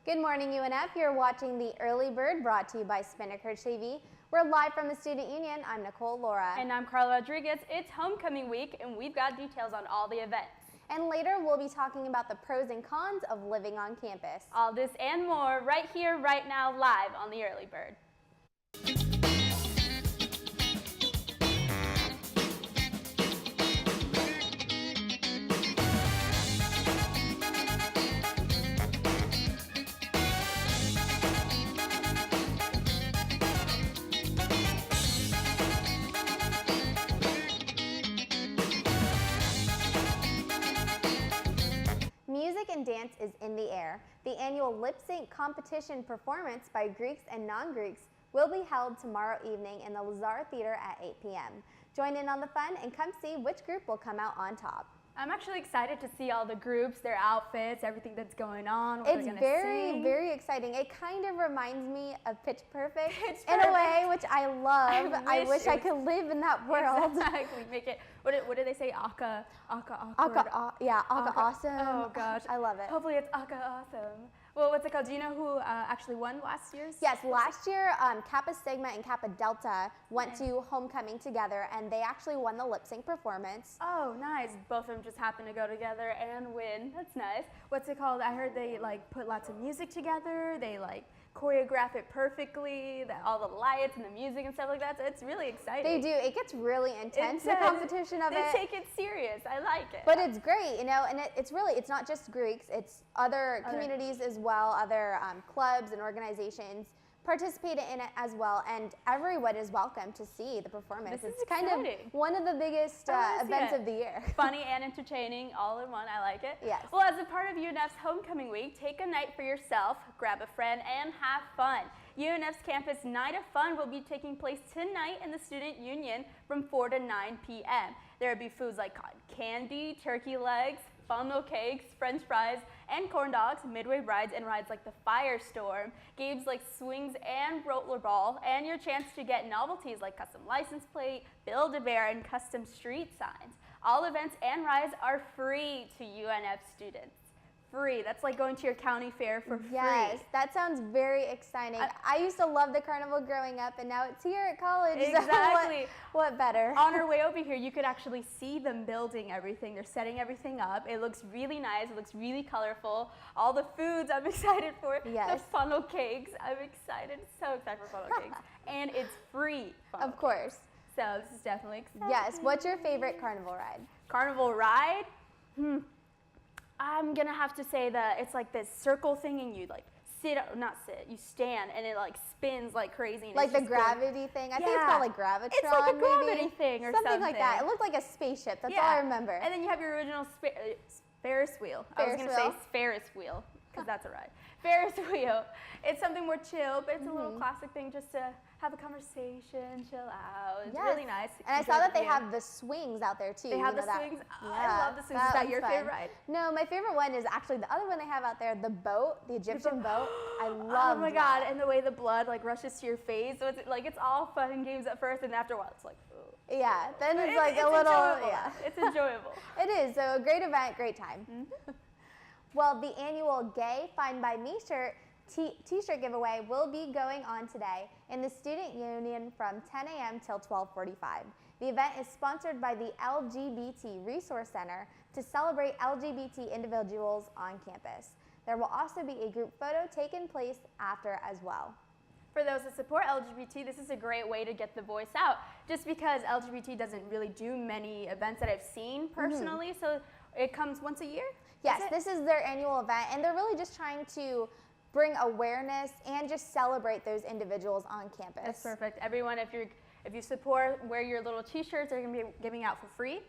Good morning, UNF. You're watching the Early Bird brought to you by Spinnaker TV. We're live from the Student Union. I'm Nicole Laura. And I'm Carla Rodriguez. It's homecoming week, and we've got details on all the events. And later, we'll be talking about the pros and cons of living on campus. All this and more right here, right now, live on the Early Bird. Music and dance is in the air. The annual lip sync competition performance by Greeks and non-Greeks will be held tomorrow evening in the Lazar Theater at 8 p.m. Join in on the fun and come see which group will come out on top. I'm actually excited to see all the groups, their outfits, everything that's going on. It's very exciting. It kind of reminds me of Pitch Perfect in a way, which I love. I wish I could live in that world. Exactly. Make it. What do they say? Aka awkward. Aka awesome. Oh gosh, I love it. Hopefully it's Aka awesome. Well, what's it called? Do you know who actually won last year's? Yes, last year Kappa Sigma and Kappa Delta went to homecoming together, and they actually won the lip sync performance. Oh, nice. Both of them just happened to go together and win. That's nice. What's it called? I heard they put lots of music together. They choreograph it perfectly, all the lights and the music and stuff like that. So it's really exciting. They do. It gets really intense, the competition of it. They take it serious. I like it. But it's great, and it's not just Greeks. It's other communities as well, other clubs and organizations participated in it as well, and everyone is welcome to see the performance. It's kind of one of the biggest events of the year. Funny and entertaining all in one. I like it. Yes. Well, as a part of UNF's homecoming week, take a night for yourself, grab a friend, and have fun. UNF's campus Night of Fun will be taking place tonight in the Student Union from 4 to 9 p.m. There will be foods like cotton candy, turkey legs, funnel cakes, french fries, and corn dogs, midway rides, and rides like the Firestorm, games like swings and rollerball, and your chance to get novelties like custom license plate, Build-A-Bear, and custom street signs. All events and rides are free to UNF students. Free. That's like going to your county fair for free. Yes, that sounds very exciting. I used to love the carnival growing up, and now it's here at college. Exactly. So what better? On our way over here, you could actually see them building everything. They're setting everything up. It looks really nice. It looks really colorful. All the foods I'm excited for. Yes. The funnel cakes. I'm excited. So excited for funnel cakes. And it's free. Of course. So this is definitely exciting. Yes. What's your favorite carnival ride? Carnival ride? I'm gonna have to say that it's like this circle thing, and you you stand, and it spins like crazy. And like the gravity thing? I think it's called Gravitron. It's like a gravity maybe. thing or something like that. It looked like a spaceship. That's all I remember. And then you have your original Ferris wheel. I was gonna say Ferris wheel, because that's a ride. Ferris wheel. It's something more chill, but it's a little classic thing just to have a conversation, chill out. It's really nice. And I saw that they have the swings out there too. They have the swings. I love the swings. Is that your favorite ride? No, my favorite one is actually the other one they have out there, the boat, the Egyptian boat. I love that. Oh my God, and the way the blood rushes to your face. So it's all fun and games at first, and after a while it's ugh. Yeah, then it's a little, enjoyable. It's enjoyable. It is, so a great event, great time. Well, the annual Gay Find By Me t-shirt giveaway will be going on today in the Student Union from 10 a.m. till 12:45. The event is sponsored by the LGBT Resource Center to celebrate LGBT individuals on campus. There will also be a group photo taking place after as well. For those that support LGBT, this is a great way to get the voice out, just because LGBT doesn't really do many events that I've seen personally, so it comes once a year? Yes, this is their annual event, and they're really just trying to bring awareness and just celebrate those individuals on campus. That's perfect. Everyone, if you support, wear your little t-shirts. They're going to be giving out for free.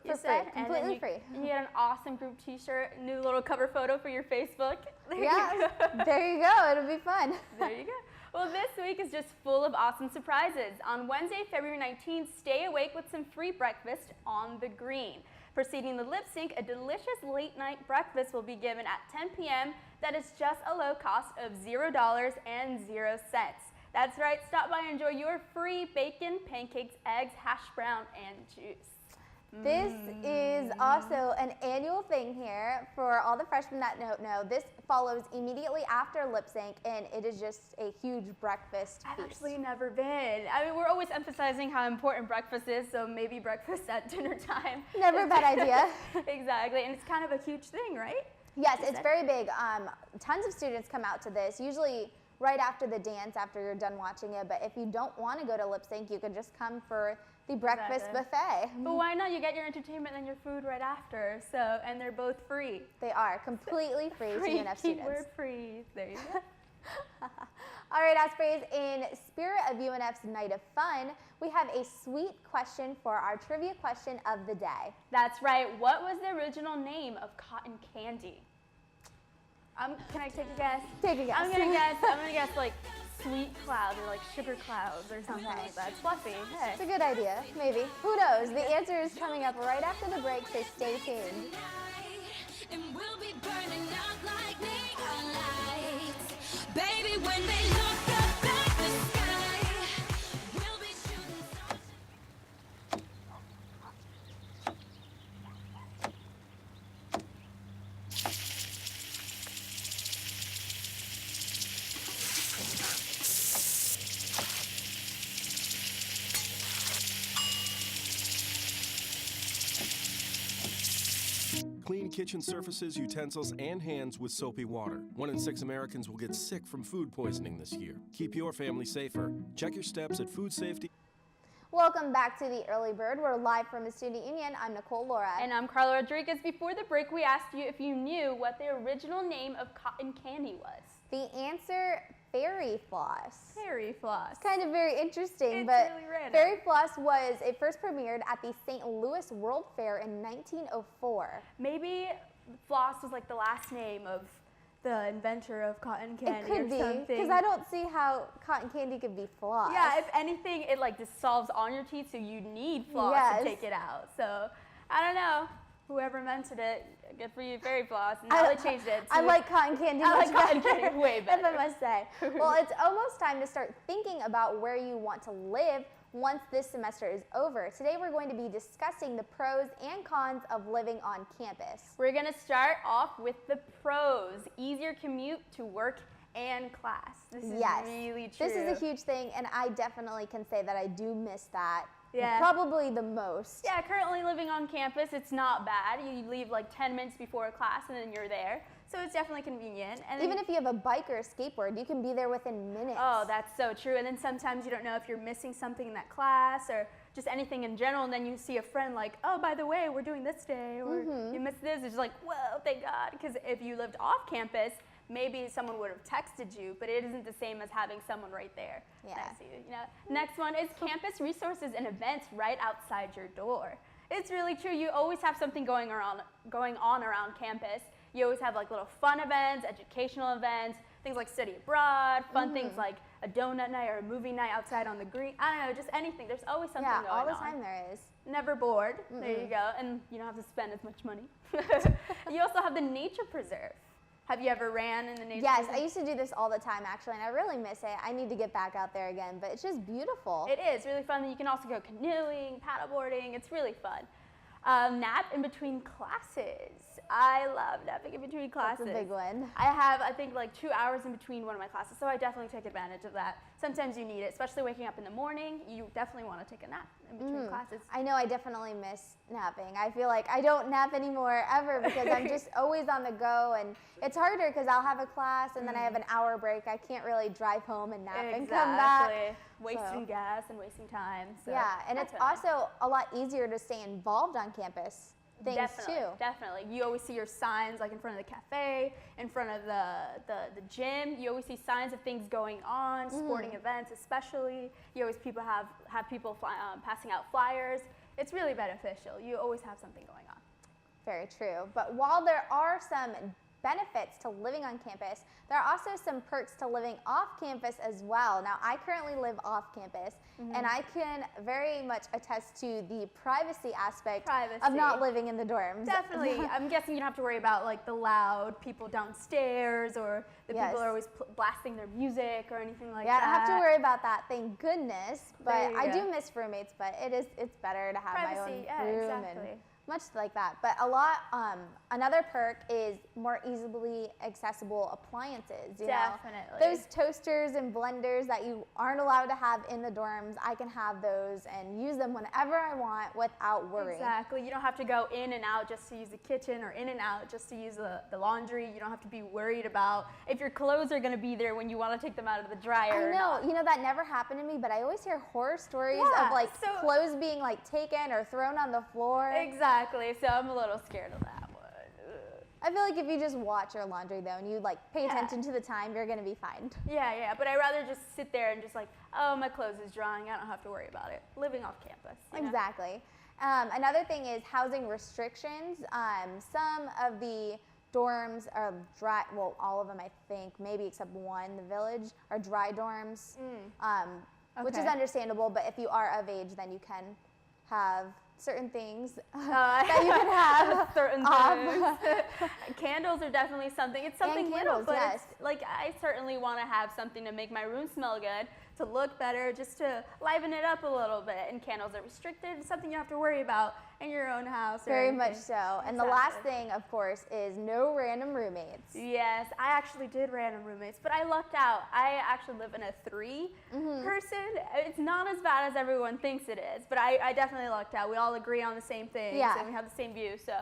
For free, completely free. You get an awesome group t-shirt, new little cover photo for your Facebook. There you go. It'll be fun. There you go. Well, this week is just full of awesome surprises. On Wednesday, February 19th, stay awake with some free breakfast on the green. Preceding the lip sync, a delicious late night breakfast will be given at 10 p.m. that is just a low cost of $0 and 0 cents. That's right, stop by and enjoy your free bacon, pancakes, eggs, hash brown, and juice. This is also an annual thing here for all the freshmen that don't know. This follows immediately after lip sync, and it is just a huge breakfast I've feast. actually never been. I mean, we're always emphasizing how important breakfast is, so maybe breakfast at dinner time. Never a bad idea. Exactly, and it's kind of a huge thing, right? Yes, it's very big. Tons of students come out to this, usually right after the dance, after you're done watching it. But if you don't want to go to lip sync, you can just come for the breakfast buffet. But why not? You get your entertainment and your food right after. So, and they're both free. They are completely free to UNF students. Keyword free. There you go. All right, Ospreys, in spirit of UNF's Night of Fun, we have a sweet question for our trivia question of the day. That's right. What was the original name of cotton candy? Can I take a guess? Take a guess. I'm gonna guess like sweet clouds or like sugar clouds or something like that. It's fluffy. Hey. It's a good idea, maybe. Who knows? The answer is coming up right after the break, so stay tuned. And we'll be burning out like neon lights. Baby, when they look up at the sky, we'll be shooting stars. Clean kitchen surfaces, utensils, and hands with soapy water. 1 in 6 Americans will get sick from food poisoning this year. Keep your family safer. Check your steps at Food Safety. Welcome back to the Early Bird. We're live from the Student Union. I'm Nicole Laura. And I'm Carla Rodriguez. Before the break, we asked you if you knew what the original name of cotton candy was. The answer, fairy floss. Fairy floss. Kind of very interesting, It's but really random. fairy floss it first premiered at the St. Louis World Fair in 1904. Maybe floss was like the last name of the inventor of cotton candy It could or be, something. because I don't see how cotton candy could be floss. Yeah, if anything, it like dissolves on your teeth, so you need floss Yes. to take it out. So, I don't know. Whoever invented it, good for you, fairy floss. Now they changed it to... I like cotton candy I much like cotton better, candy way better. if I must say. Well, it's almost time to start thinking about where you want to live once this semester is over. Today we're going to be discussing the pros and cons of living on campus. We're going to start off with the pros. Easier commute to work and class. This is really true. This is a huge thing, and I definitely can say that I do miss that. Yeah. Probably the most. Yeah, currently living on campus, it's not bad. You leave like 10 minutes before a class and then you're there. So it's definitely convenient. And Even if you have a bike or a skateboard, you can be there within minutes. Oh, that's so true. And then sometimes you don't know if you're missing something in that class or just anything in general, and then you see a friend like, oh, by the way, we're doing this today, or you missed this. It's like, whoa, thank God. Because if you lived off campus, maybe someone would have texted you, but it isn't the same as having someone right there. Yeah. Next to you, you know? Next one is campus resources and events right outside your door. It's really true. You always have something going on around campus. You always have like little fun events, educational events, things like study abroad, fun things like a donut night or a movie night outside on the green. I don't know, just anything. There's always something going on. Yeah, all the time there is. Never bored. There you go. And you don't have to spend as much money. You also have the nature preserve. Have you ever ran in the nature Yes, preserve? I used to do this all the time actually, and I really miss it. I need to get back out there again, but it's just beautiful. It is really fun. You can also go canoeing, paddleboarding. It's really fun. Nap in between classes. I love napping in between classes. That's a big one. I have, I think, like 2 hours in between one of my classes, so I definitely take advantage of that. Sometimes you need it, especially waking up in the morning. You definitely want to take a nap in between classes. I know I definitely miss napping. I feel like I don't nap anymore ever because I'm just always on the go, and it's harder because I'll have a class and then I have an hour break. I can't really drive home and nap and come back. Wasting gas and wasting time. So Yeah, and it's also a lot easier to stay involved on campus. Definitely. You always see your signs like in front of the cafe, in front of the gym. You always see signs of things going on, sporting events especially. You always have people passing out flyers. It's really beneficial. You always have something going on. Very true. But while there are some benefits to living on campus, there are also some perks to living off campus as well. Now, I currently live off campus, and I can very much attest to the privacy aspect of not living in the dorms. Definitely. I'm guessing you don't have to worry about like the loud people downstairs or the people are always blasting their music or anything like that. Yeah, I don't have to worry about that, thank goodness. But I go. do miss roommates, but it's better to have Privacy, my own room exactly. and much like that. But another perk is more easily accessible appliances. You Definitely. know? Those toasters and blenders that you aren't allowed to have in the dorms, I can have those and use them whenever I want without worrying. Exactly. You don't have to go in and out just to use the kitchen or in and out just to use the laundry. You don't have to be worried about if your clothes are going to be there when you want to take them out of the dryer. I know. You know, that never happened to me, but I always hear horror stories of like clothes being like taken or thrown on the floor. Exactly. So I'm a little scared of that one. I feel like if you just watch your laundry though and you like pay attention to the time, you're gonna be fine. Yeah, but I'd rather just sit there and just like, oh, my clothes is drying. I don't have to worry about it. Living off campus. Exactly. Another thing is housing restrictions. Some of the dorms are dry, well, all of them I think, maybe except one, the Village, are dry dorms, which is understandable, but if you are of age, then you can have certain things that you can have. Certain things. Candles are definitely something. It's something And little, candles, but yes. it's like I certainly want to have something to make my room smell good, to look better, just to liven it up a little bit. And candles are restricted. It's something you have to worry about in your own house. Very much so. And the last thing, of course, is no random roommates. Yes, I actually did random roommates, but I lucked out. I actually live in a 3-person. It's not as bad as everyone thinks it is, but I definitely lucked out. We all agree on the same things, and we have the same view. So,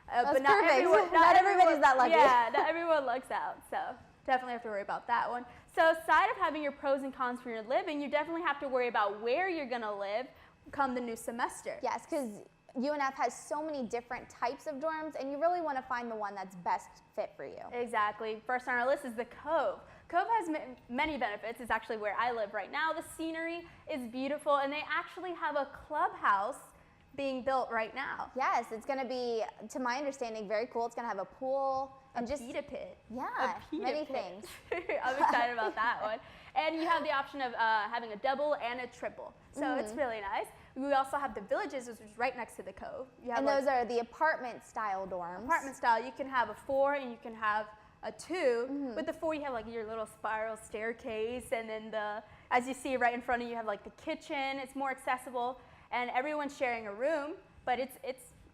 but not everyone, not everybody's that lucky. Yeah, not everyone lucks out. So definitely have to worry about that one. So aside of having your pros and cons for your living, you definitely have to worry about where you're gonna live come the new semester. Yes, because UNF has so many different types of dorms, and you really want to find the one that's best fit for you. Exactly. First on our list is the Cove. Cove has many benefits. It's actually where I live right now. The scenery is beautiful, and they actually have a clubhouse being built right now. Yes, it's going to be, to my understanding, very cool. It's going to have a pool and a pita pit. Yeah, a pita many pit. things. I'm excited about that one. And you have the option of having a double and a triple. So it's really nice. We also have the Villages, which is right next to the Cove. And those are the apartment style dorms. Apartment style. You can have a 4 and you can have a 2. With the 4, you have like your little spiral staircase, and then as you see right in front of you have like the kitchen. It's more accessible, and everyone's sharing a room, but it's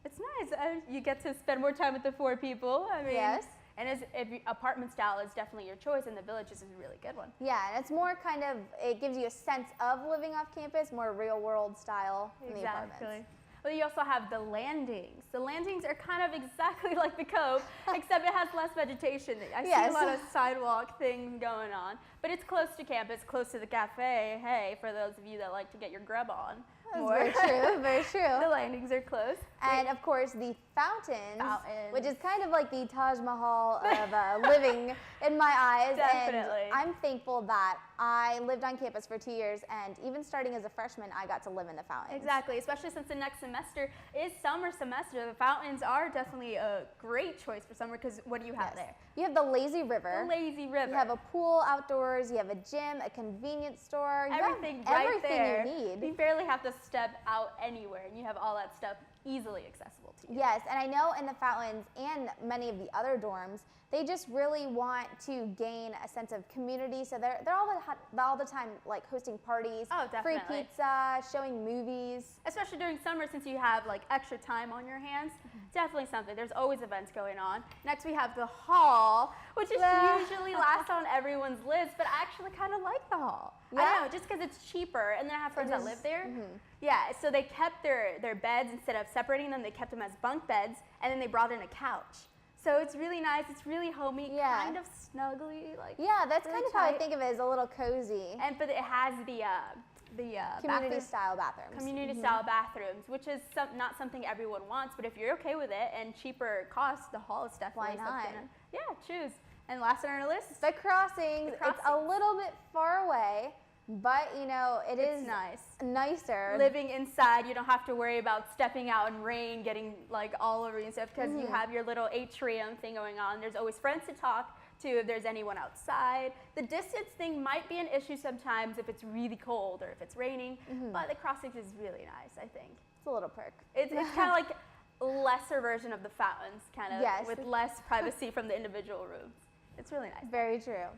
nice. You get to spend more time with the 4 people. I mean, yes. And if apartment style is definitely your choice, and the Villages is a really good one. Yeah, and it's more kind of, it gives you a sense of living off campus, more real world style in the apartments. Well, you also have the landings. The landings are kind of exactly like the Cove, except it has less vegetation. I see a lot of sidewalk things going on, but it's close to campus, close to the cafe. Hey, for those of you that like to get your grub on. That's very true, very true. The landings are close. And of course, the fountains, which is kind of like the Taj Mahal of living in my eyes. Definitely. And I'm thankful that I lived on campus for 2 years, and even starting as a freshman, I got to live in the fountains. Exactly, especially since the next semester is summer semester. The fountains are definitely a great choice for summer, because what do you have there? You have the lazy river. The lazy river. You have a pool outdoors, you have a gym, a convenience store. Everything you have right everything there. you need. You barely have to step out anywhere, and you have all that stuff easily accessible to you. Yes, and I know in the fountains and many of the other dorms, they just really want to gain a sense of community. So they're all the time like hosting parties, free pizza, showing movies. Especially during summer, since you have like extra time on your hands. Definitely something. There's always events going on. Next we have the hall, which is usually last on everyone's list, but I actually kind of like the hall. Yeah. I know, just because it's cheaper, and then I have friends that live there. Yeah, so they kept their beds, instead of separating them, they kept them as bunk beds, and then they brought in a couch. So it's really nice. It's really homey, kind of snuggly, like that's really kind of how I think of it, as a little cozy. But it has the community style bathrooms. Community style bathrooms, which is not something everyone wants, but if you're okay with it and cheaper costs, the hall is definitely something. Yeah, choose. And last on our list, the crossings. It's a little bit far away, but you know, It's nice. nicer. Living inside, you don't have to worry about stepping out in rain, getting like all over you and stuff, because you have your little atrium thing going on. There's always friends to talk to if there's anyone outside. The distance thing might be an issue sometimes if it's really cold or if it's raining, but the crossings is really nice, I think. It's a little perk. It's kind of like a lesser version of the fountains, kind of, Yes. with less privacy from the individual rooms. It's really nice. Very true.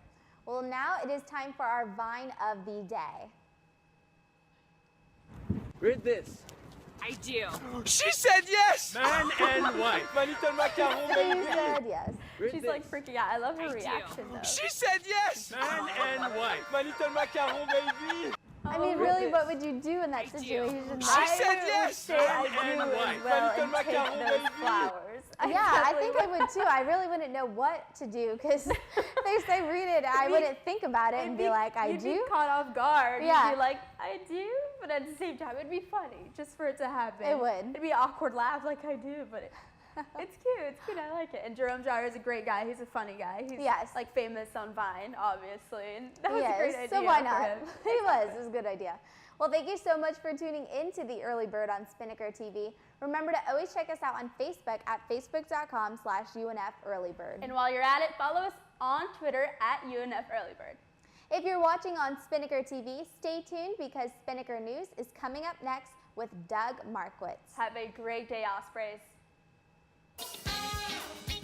Well, now it is time for our Vine of the Day. Read this. I do. She said yes! Man and wife. My little macaron She baby. said yes. Read She's this. like freaking out. I love her I do. reaction though. She said yes! Man and wife. My little macaron baby. I mean, read really, this. what would you do in that I do. situation? She said would yes! say I Man do and as wife. well Little and take macaron those baby. flowers. Yeah, I definitely think I would too. I really wouldn't know what to do because they say read it. I It'd be- wouldn't think about it and It'd be like, I you'd do. be caught off guard. Yeah. You'd be like, I do, but at the same time, it'd be funny just for it to happen. It would. It'd be an awkward laugh like I do, but it's cute. It's cute. I like it. And Jerome Jar is a great guy. He's a funny guy. He's Yes. like famous on Vine, obviously. And that was a Yes, great idea. so why for not? him. It was a good idea. Well, thank you so much for tuning into the Early Bird on Spinnaker TV. Remember to always check us out on Facebook at facebook.com/UNF Earlybird. And while you're at it, follow us on Twitter at UNF Earlybird. If you're watching on Spinnaker TV, stay tuned because Spinnaker News is coming up next with Doug Markwitz. Have a great day, Ospreys. Oh,